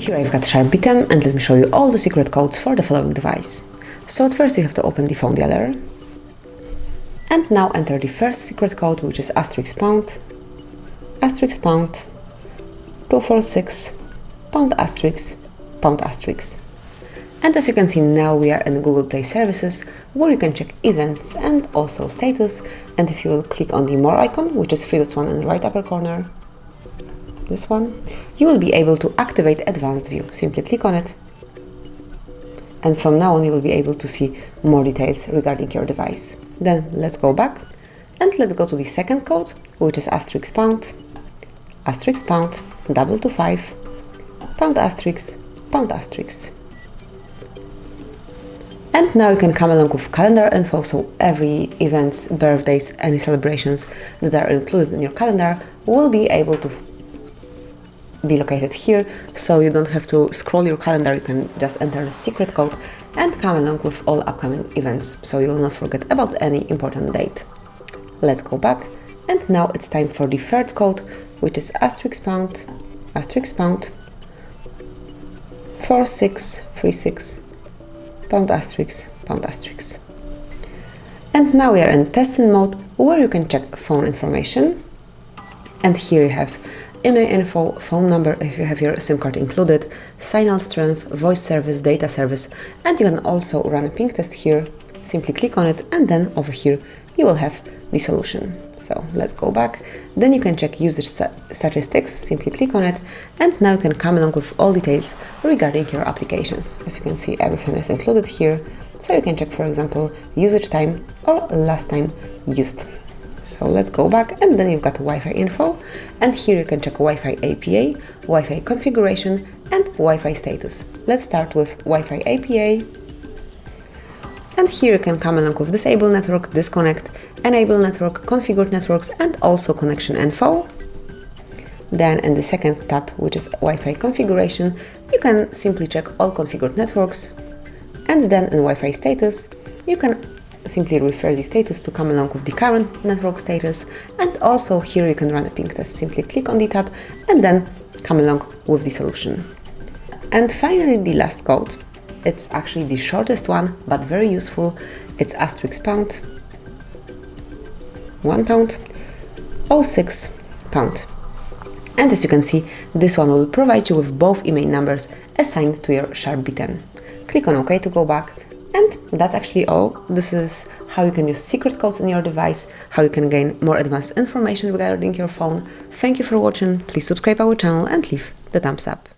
Here I've got SHARP B10 and let me show you all the secret codes for the following device. So at first you have to open the phone dialer and now enter the first secret code, which is *pound, *pound, 246, pound asterisk, pound asterisk. And as you can see, now we are in Google Play Services, where you can check events and also status. And if you will click on the more icon, which is 3 dots one in the right upper corner, this one, you will be able to activate advanced view. Simply click on it. And from now on, you will be able to see more details regarding your device. Then let's go back and let's go to the second code, which is *pound, *pound, 225, pound asterisk, pound asterisk. And now you can come along with calendar info, so every events, birthdays, any celebrations that are included in your calendar will be able to be located here, so you don't have to scroll your calendar. You can just enter the secret code and come along with all upcoming events, so you will not forget about any important date. Let's go back, and now it's time for the third code, which is *pound, *4636, pound asterisk, pound asterisk. And now we are in testing mode, where you can check phone information. And here you have IMEI info, phone number if you have your SIM card included, signal strength, voice service, data service, and you can also run a ping test here. Simply click on it, and then over here you will have the solution. So let's go back. Then you can check usage statistics. Simply click on it, and now you can come along with all details regarding your applications. As you can see, everything is included here, so you can check, for example, usage time or last time used. So let's go back, and then you've got Wi-Fi info, and here you can check Wi-Fi APA, Wi-Fi configuration, and Wi-Fi status. Let's start with Wi-Fi APA. And here you can come along with disable network, disconnect, enable network, configured networks, and also connection info. Then in the second tab, which is Wi-Fi configuration, you can simply check all configured networks. And then in Wi-Fi status, you can simply refer the status to come along with the current network status. And also here you can run a ping test. Simply click on the tab and then come along with the solution. And finally, the last code. It's actually the shortest one, but very useful. It's *pound, 1 pound, 06 pound. And as you can see, this one will provide you with both email numbers assigned to your SHARP B10. Click on OK to go back. And that's actually all. This is how you can use secret codes in your device, how you can gain more advanced information regarding your phone. Thank you for watching. Please subscribe our channel and leave the thumbs up.